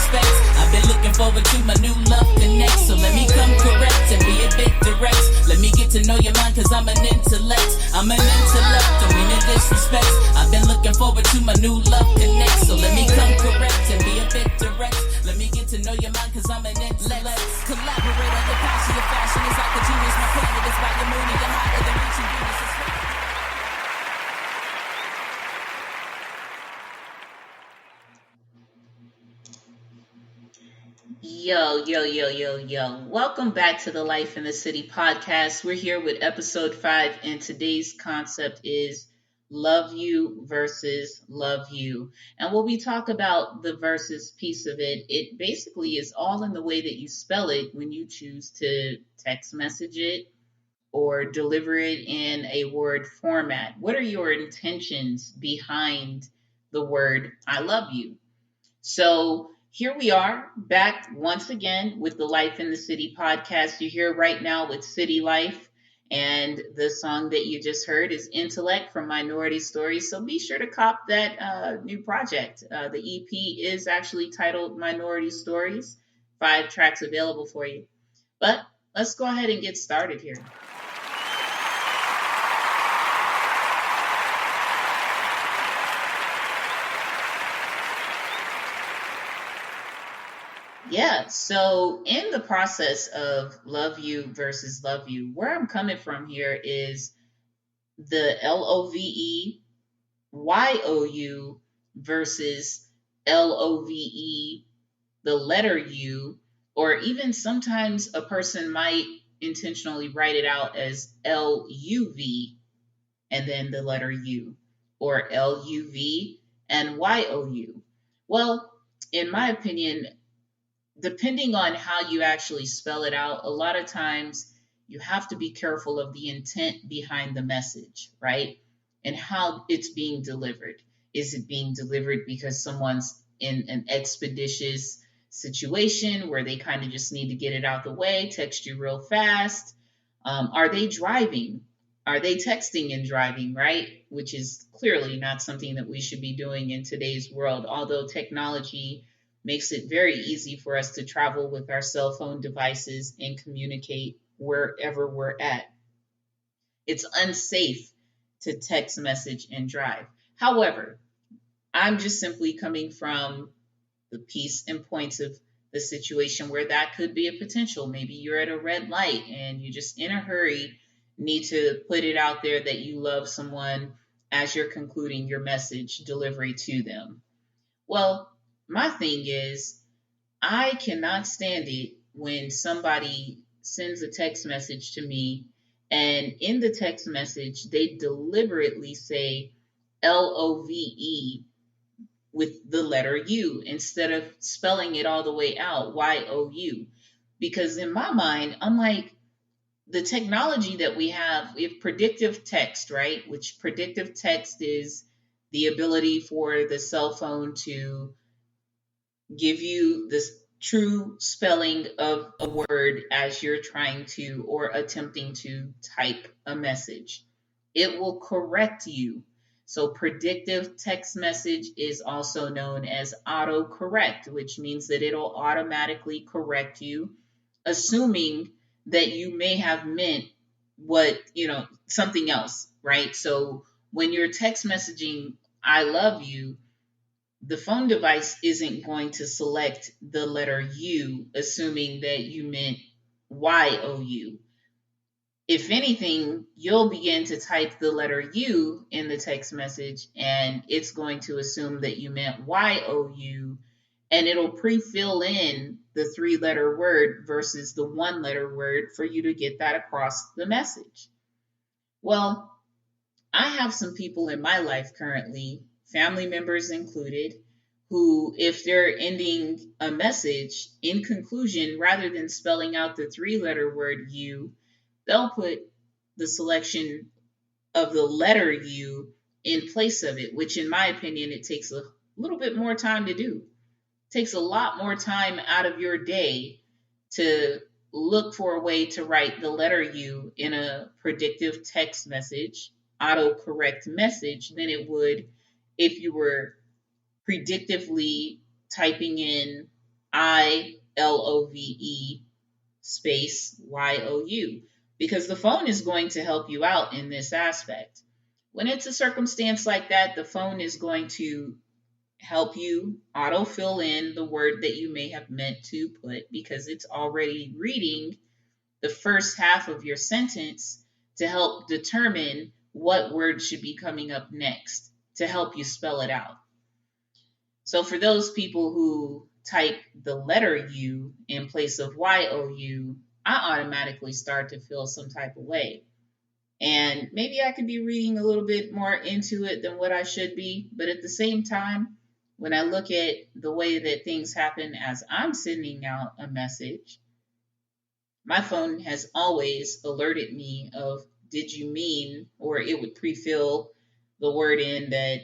disrespect. I've been looking forward to my new love connect. So let me come correct and be a bit direct. Let me get to know your mind cause I'm an intellect. I'm an intellect, don't mean to disrespect. I've been looking forward to my new love connect. So let me come correct and be a bit direct. Let me get to know your mind cause I'm an intellect. Let's collaborate on your passion, your fashion is like a genius. My planet is by your moon and you're hotter than reaching Venus. Yo. Welcome back to the Life in the City podcast. We're here with episode 5, and today's concept is Love You versus Love You. And when we talk about the versus piece of it, it basically is all in the way that you spell it when you choose to text message it or deliver it in a word format. What are your intentions behind the word I love you? So here we are back once again with the Life in the City podcast. You're here right now with City Life, and the song that you just heard is Intellect from Minority Stories. So be sure to cop that new project. The EP is actually titled Minority Stories. 5 tracks available for you. But let's go ahead and get started here. Yeah, so in the process of Love You versus Love You, where I'm coming from here is the LOVEYOU versus LOVE, the letter U, or even sometimes a person might intentionally write it out as LUV and then the letter U, or LUV and YOU. Well, in my opinion, depending on how you actually spell it out, a lot of times you have to be careful of the intent behind the message, right? And how it's being delivered. Is it being delivered because someone's in an expeditious situation where they kind of just need to get it out the way, text you real fast? Are they driving? Are they texting and driving, right? Which is clearly not something that we should be doing in today's world, although technology makes it very easy for us to travel with our cell phone devices and communicate wherever we're at. It's unsafe to text message and drive. However, I'm just simply coming from the piece and points of the situation where that could be a potential. Maybe you're at a red light and you just in a hurry need to put it out there that you love someone as you're concluding your message delivery to them. Well, my thing is, I cannot stand it when somebody sends a text message to me and in the text message, they deliberately say LOVE with the letter U instead of spelling it all the way out, YOU. Because in my mind, I'm like, the technology that we have predictive text, right? Which predictive text is the ability for the cell phone to give you this true spelling of a word as you're trying to or attempting to type a message. It will correct you. So predictive text message is also known as autocorrect, which means that it'll automatically correct you, assuming that you may have meant something else, right? So when you're text messaging, I love you, the phone device isn't going to select the letter U, assuming that you meant YOU. If anything, you'll begin to type the letter U in the text message, and it's going to assume that you meant YOU, and it'll pre-fill in the 3-letter word versus the 1-letter word for you to get that across the message. Well, I have some people in my life currently, family members included, who, if they're ending a message in conclusion, rather than spelling out the 3-letter word U, they'll put the selection of the letter U in place of it, which in my opinion, it takes a little bit more time to do. It takes a lot more time out of your day to look for a way to write the letter U in a predictive text message, autocorrect message, than it would if you were predictively typing in ILOVE space YOU, because the phone is going to help you out in this aspect. When it's a circumstance like that, the phone is going to help you auto fill in the word that you may have meant to put because it's already reading the first half of your sentence to help determine what word should be coming up next to help you spell it out. So for those people who type the letter U in place of YOU, I automatically start to feel some type of way. And maybe I could be reading a little bit more into it than what I should be. But at the same time, when I look at the way that things happen as I'm sending out a message, my phone has always alerted me of did you mean, or it would pre-fill the word in that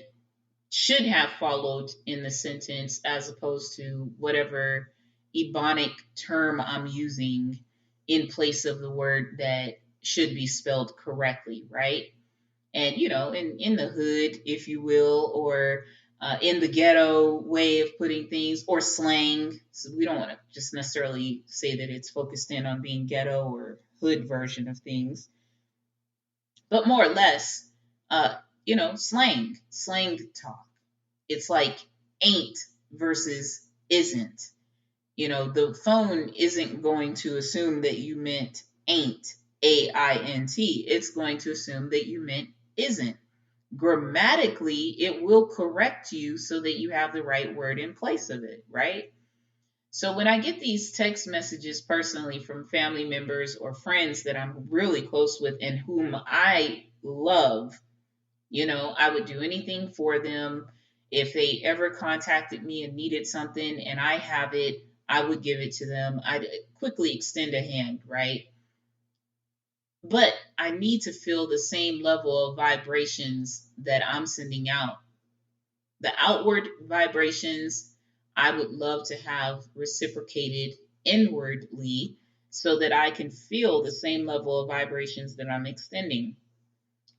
should have followed in the sentence as opposed to whatever Ebonic term I'm using in place of the word that should be spelled correctly, right? And, in the hood, if you will, or in the ghetto way of putting things, or slang. So we don't want to just necessarily say that it's focused in on being ghetto or hood version of things, but more or less, slang talk. It's like ain't versus isn't. The phone isn't going to assume that you meant ain't, AINT. It's going to assume that you meant isn't. Grammatically, it will correct you so that you have the right word in place of it, right? So when I get these text messages personally from family members or friends that I'm really close with and whom I love, I would do anything for them. If they ever contacted me and needed something and I have it, I would give it to them. I'd quickly extend a hand, right? But I need to feel the same level of vibrations that I'm sending out. The outward vibrations, I would love to have reciprocated inwardly so that I can feel the same level of vibrations that I'm extending.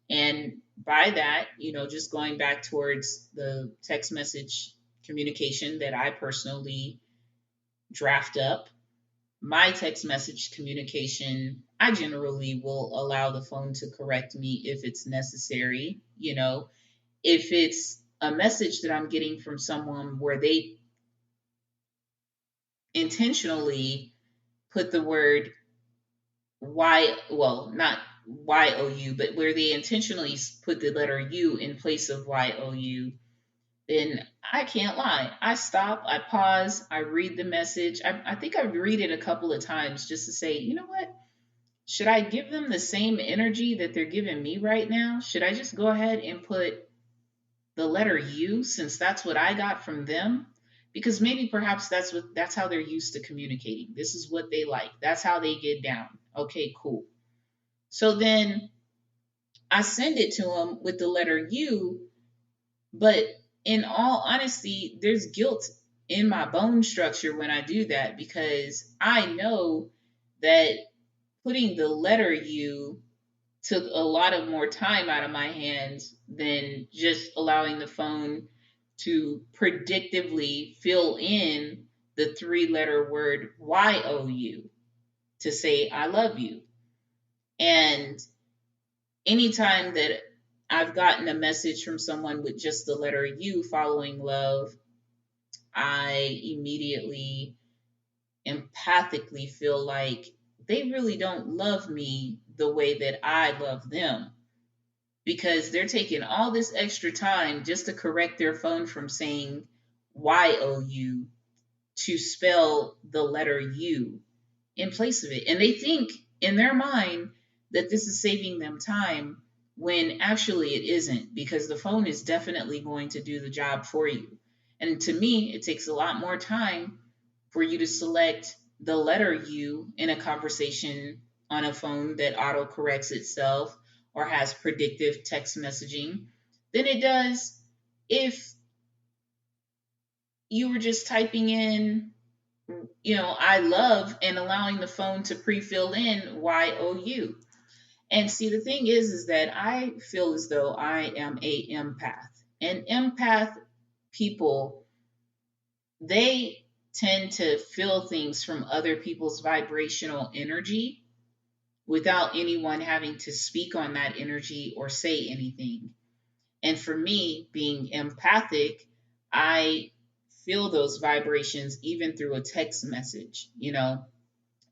And by that, just going back towards the text message communication that I personally draft up, my text message communication, I generally will allow the phone to correct me if it's necessary. If it's a message that I'm getting from someone where they intentionally put the word not YOU, but where they intentionally put the letter U in place of YOU, then I can't lie. I stop, I pause, I read the message. I think I read it a couple of times just to say, you know what? Should I give them the same energy that they're giving me right now? Should I just go ahead and put the letter U since that's what I got from them? Because maybe perhaps that's how they're used to communicating. This is what they like. That's how they get down. Okay, cool. So then I send it to them with the letter U, but in all honesty, there's guilt in my bone structure when I do that because I know that putting the letter U took a lot of more time out of my hands than just allowing the phone to predictively fill in the 3-letter word YOU to say I love you. And anytime that I've gotten a message from someone with just the letter U following love, I immediately empathically feel like they really don't love me the way that I love them because they're taking all this extra time just to correct their phone from saying YOU to spell the letter U in place of it. And they think in their mind that this is saving them time when actually it isn't, because the phone is definitely going to do the job for you. And to me, it takes a lot more time for you to select the letter U in a conversation on a phone that auto corrects itself or has predictive text messaging than it does if you were just typing in, I love, and allowing the phone to pre-fill in YOU. And see, the thing is that I feel as though I am a empath. And empath people, they tend to feel things from other people's vibrational energy without anyone having to speak on that energy or say anything. And for me, being empathic, I feel those vibrations even through a text message, you know?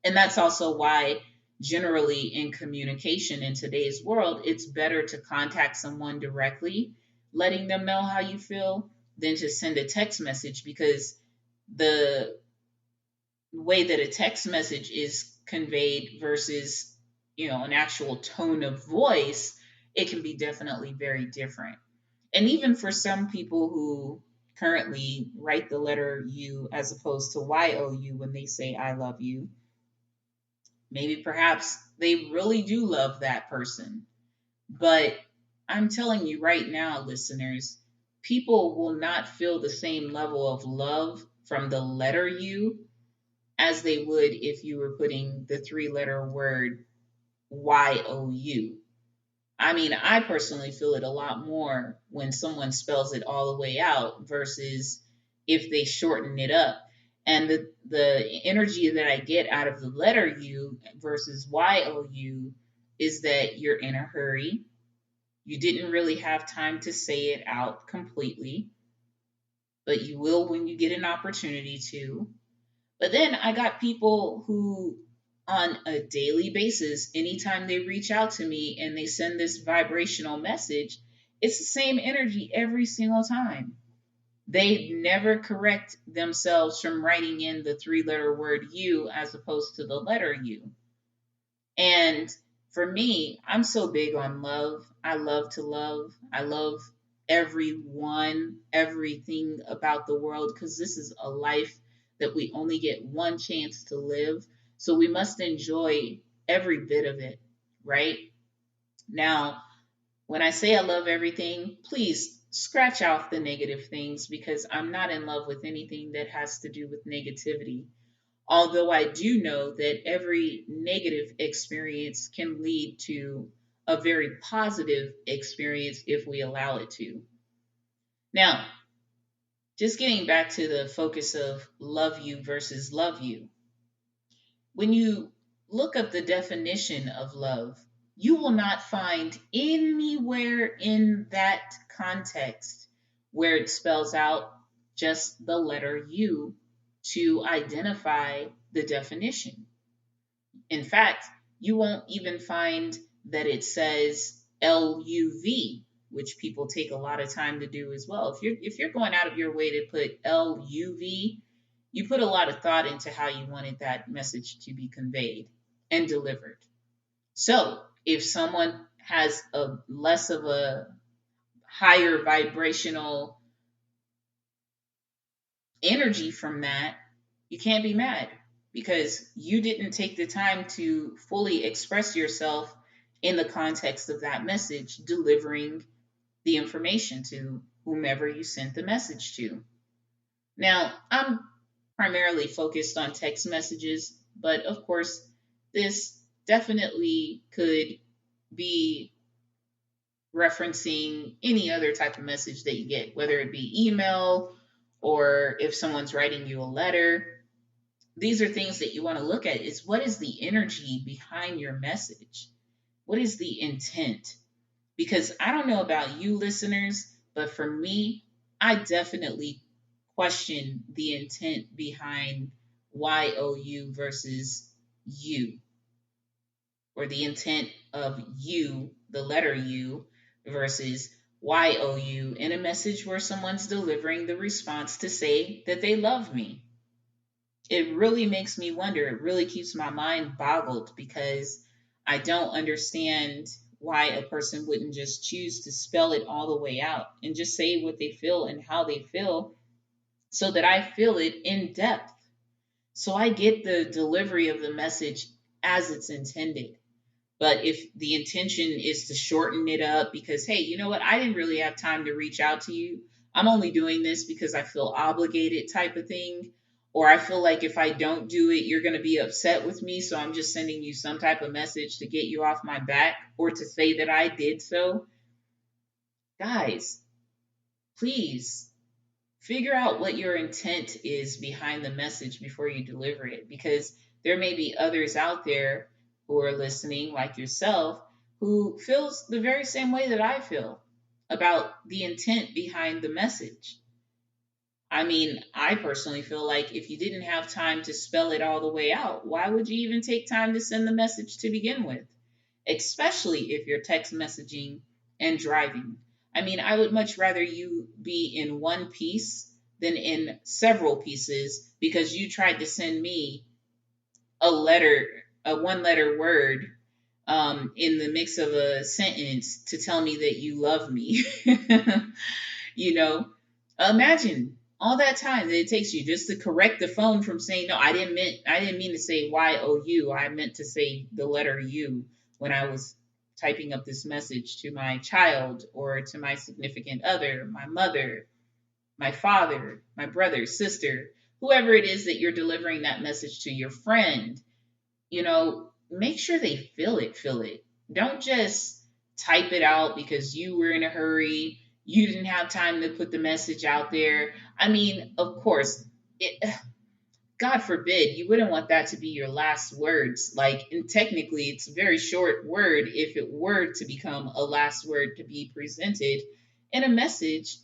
And that's also why, generally, in communication in today's world, it's better to contact someone directly, letting them know how you feel, than to send a text message, because the way that a text message is conveyed versus, an actual tone of voice, it can be definitely very different. And even for some people who currently write the letter U as opposed to YOU when they say I love you, maybe perhaps they really do love that person. But I'm telling you right now, listeners, people will not feel the same level of love from the letter U as they would if you were putting the three-letter word YOU. I mean, I personally feel it a lot more when someone spells it all the way out versus if they shorten it up. And the energy that I get out of the letter U versus YOU is that you're in a hurry. You didn't really have time to say it out completely, but you will when you get an opportunity to. But then I got people who, on a daily basis, anytime they reach out to me and they send this vibrational message, it's the same energy every single time. They never correct themselves from writing in the three-letter word U as opposed to the letter U. And for me, I'm so big on love. I love to love. I love everyone, everything about the world, because this is a life that we only get one chance to live. So we must enjoy every bit of it, right? Now, when I say I love everything, please scratch off the negative things, because I'm not in love with anything that has to do with negativity. Although I do know that every negative experience can lead to a very positive experience if we allow it to. Now, just getting back to the focus of love you versus love you. When you look up the definition of love, you will not find anywhere in that context where it spells out just the letter U to identify the definition. In fact, you won't even find that it says LUV, which people take a lot of time to do as well. If you're going out of your way to put LUV, you put a lot of thought into how you wanted that message to be conveyed and delivered. So, if someone has a less of a higher vibrational energy from that, you can't be mad, because you didn't take the time to fully express yourself in the context of that message, delivering the information to whomever you sent the message to. Now, I'm primarily focused on text messages, but of course, this definitely could be referencing any other type of message that you get, whether it be email or if someone's writing you a letter. These are things that you want to look at, is what is the energy behind your message? What is the intent? Because I don't know about you listeners, but for me, I definitely question the intent behind YOU versus you, or the intent of you, the letter U, versus YOU in a message where someone's delivering the response to say that they love me. It really makes me wonder. It really keeps my mind boggled, because I don't understand why a person wouldn't just choose to spell it all the way out and just say what they feel and how they feel, so that I feel it in depth. So I get the delivery of the message as it's intended. But if the intention is to shorten it up because, hey, you know what? I didn't really have time to reach out to you. I'm only doing this because I feel obligated, type of thing. Or I feel like if I don't do it, you're going to be upset with me. So I'm just sending you some type of message to get you off my back, or to say that I did so. Guys, please figure out what your intent is behind the message before you deliver it, because there may be others out there who are listening like yourself who feels the very same way that I feel about the intent behind the message. I mean, I personally feel like if you didn't have time to spell it all the way out, why would you even take time to send the message to begin with? Especially if you're text messaging and driving. I mean, I would much rather you be in one piece than in several pieces because you tried to send me a letter, a one letter word in the mix of a sentence to tell me that you love me. You know, imagine all that time that it takes you just to correct the phone from saying no. I didn't mean to say YOU. I meant to say the letter U when I was typing up this message to my child or to my significant other, my mother, my father, my brother, sister, whoever it is that you're delivering that message to, your friend. Make sure they feel it, feel it. Don't just type it out because you were in a hurry. You didn't have time to put the message out there. I mean, of course, it, God forbid, you wouldn't want that to be your last words. Like, and technically, it's a very short word if it were to become a last word to be presented in a message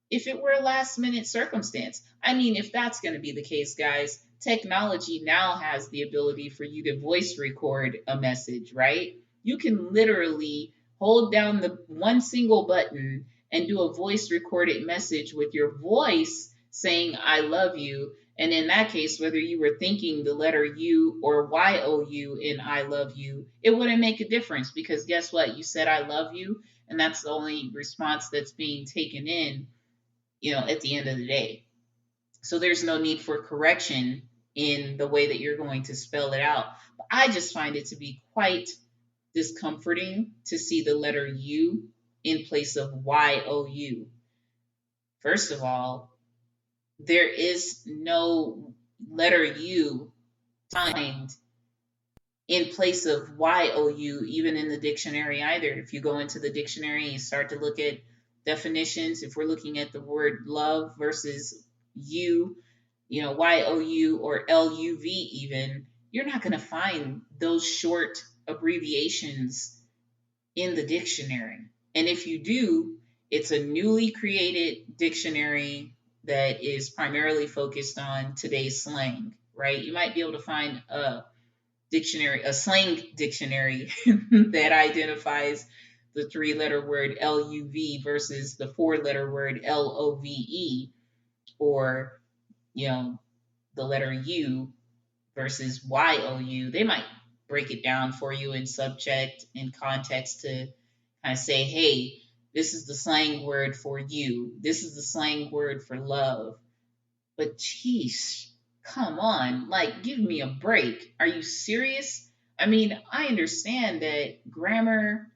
if it were a last minute circumstance. I mean, if that's going to be the case, guys, technology now has the ability for you to voice record a message, right? You can literally hold down the one single button and do a voice recorded message with your voice saying, I love you. And in that case, whether you were thinking the letter U or YOU in I love you, it wouldn't make a difference because guess what? You said I love you, and that's the only response that's being taken in at the end of the day. So there's no need for correction in the way that you're going to spell it out. But I just find it to be quite discomforting to see the letter U in place of YOU. First of all, there is no letter U signed in place of YOU, even in the dictionary either. If you go into the dictionary and you start to look at definitions, if we're looking at the word love versus YOU or LUV even, you're not going to find those short abbreviations in the dictionary. And if you do, it's a newly created dictionary that is primarily focused on today's slang, right? You might be able to find a slang dictionary that identifies the 3-letter word LUV versus the 4-letter word LOVE, or the letter U versus YOU. They might break it down for you in subject and context to kind of say, hey, this is the slang word for you. This is the slang word for love. But geez, come on, like, give me a break. Are you serious? I mean, I understand that grammar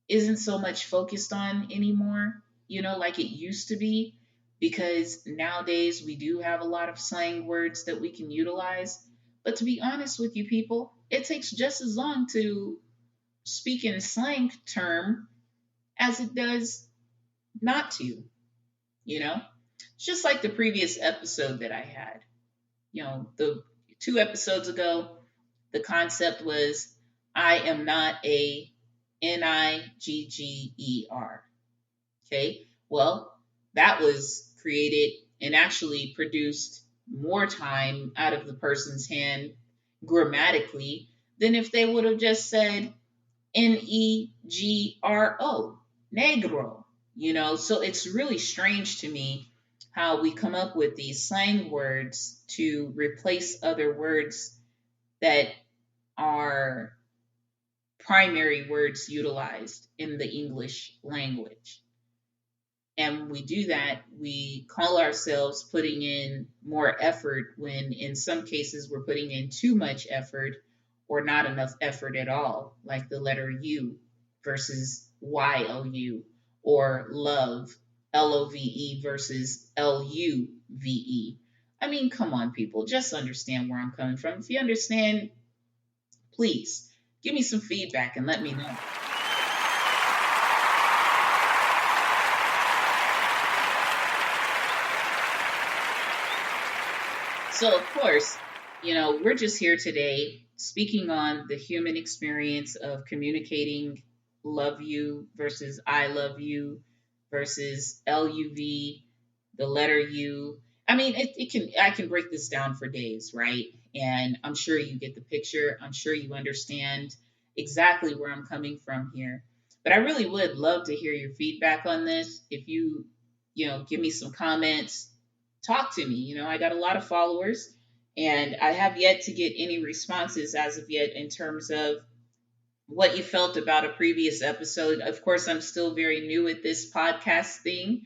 isn't so much focused on anymore, like it used to be, because nowadays we do have a lot of slang words that we can utilize. But to be honest with you people, it takes just as long to speak in slang term as it does not to, It's just like the previous episode that I had. The 2 episodes ago, the concept was I am not a Nigger. Okay, well, that was created and actually produced more time out of the person's hand grammatically than if they would have just said Negro, negro. So it's really strange to me how we come up with these slang words to replace other words that are primary words utilized in the English language. And when we do that, we call ourselves putting in more effort when in some cases we're putting in too much effort or not enough effort at all, like the letter U versus YOU, or love, LOVE versus LUVE. I mean, come on, people, just understand where I'm coming from. If you understand, please give me some feedback and let me know. So, of course, we're just here today speaking on the human experience of communicating love you versus I love you versus LUV, the letter U. I mean, I can break this down for days, right? And I'm sure you get the picture. I'm sure you understand exactly where I'm coming from here. But I really would love to hear your feedback on this. If give me some comments, talk to me. I got a lot of followers and I have yet to get any responses as of yet in terms of what you felt about a previous episode. Of course, I'm still very new at this podcast thing.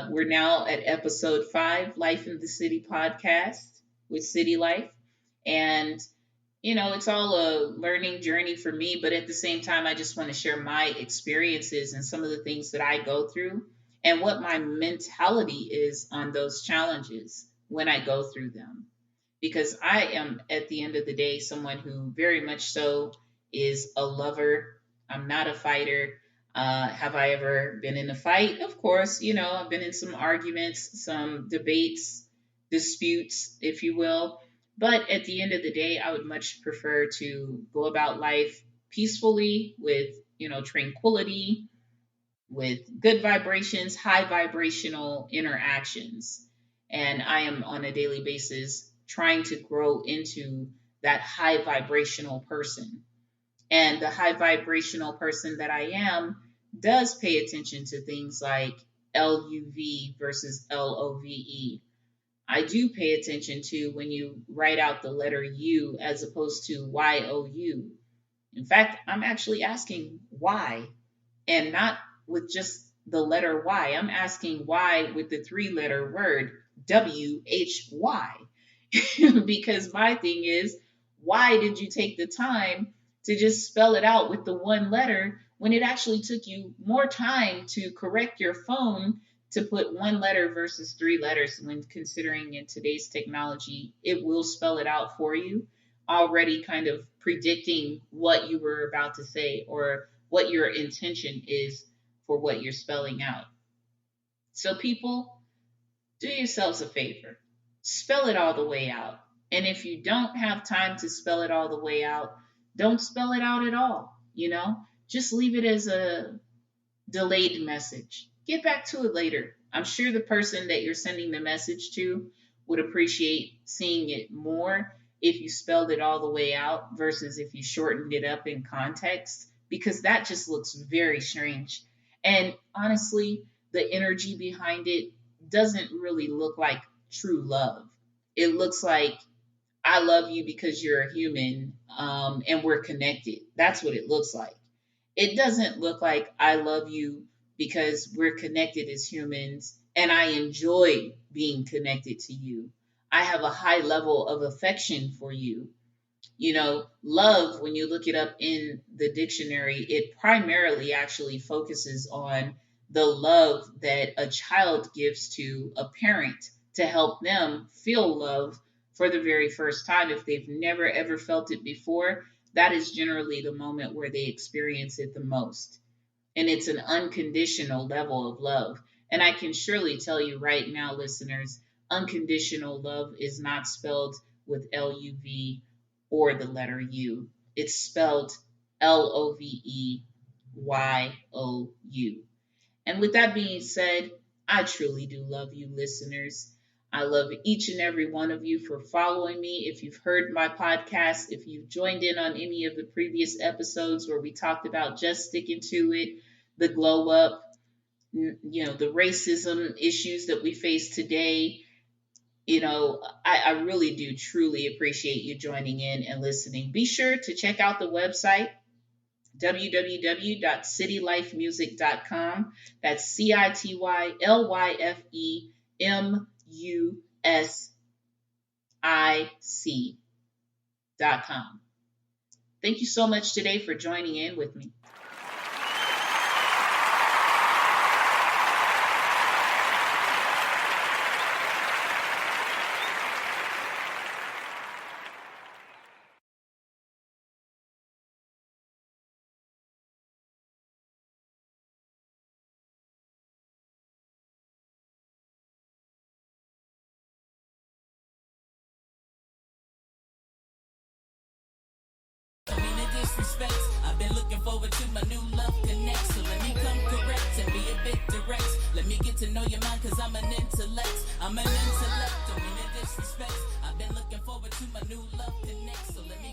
We're now at episode 5, Life in the City podcast with City Life. And it's all a learning journey for me, but at the same time, I just want to share my experiences and some of the things that I go through and what my mentality is on those challenges when I go through them. Because I am, at the end of the day, someone who very much so is a lover. I'm not a fighter. Have I ever been in a fight? Of course, I've been in some arguments, some debates, disputes, if you will. But at the end of the day, I would much prefer to go about life peacefully with, tranquility, with good vibrations, high vibrational interactions. And I am on a daily basis trying to grow into that high vibrational person. And the high vibrational person that I am does pay attention to things like LUV versus LOVE. I do pay attention to when you write out the letter U as opposed to YOU. In fact, I'm actually asking why, and not with just the letter Y. I'm asking why with the 3-letter word WHY. Because my thing is, why did you take the time to just spell it out with the one letter when it actually took you more time to correct your phone to put one letter versus 3 letters? When considering in today's technology, it will spell it out for you, already kind of predicting what you were about to say or what your intention is for what you're spelling out. So, people, do yourselves a favor, spell it all the way out. And if you don't have time to spell it all the way out, don't spell it out at all. Just leave it as a delayed message. Get back to it later. I'm sure the person that you're sending the message to would appreciate seeing it more if you spelled it all the way out versus if you shortened it up in context, because that just looks very strange. And honestly, the energy behind it doesn't really look like true love. It looks like I love you because you're a human, and we're connected. That's what it looks like. It doesn't look like I love you because we're connected as humans and I enjoy being connected to you. I have a high level of affection for you. Love, when you look it up in the dictionary, it primarily actually focuses on the love that a child gives to a parent to help them feel love for the very first time. If they've never ever felt it before, that is generally the moment where they experience it the most. And it's an unconditional level of love. And I can surely tell you right now, listeners, unconditional love is not spelled with LUV or the letter U. It's spelled LOVEYOU. And with that being said, I truly do love you, listeners. I love each and every one of you for following me. If you've heard my podcast, if you've joined in on any of the previous episodes where we talked about just sticking to it, the glow up, the racism issues that we face today, I really do truly appreciate you joining in and listening. Be sure to check out the website, www.citylifemusic.com. That's CITYLYFEMUSIC.com. Thank you so much today for joining in with me. to know your mind, cause I'm an intellect. I'm an intellect, don't mean to disrespect. I've been looking forward to my new love connect, so let me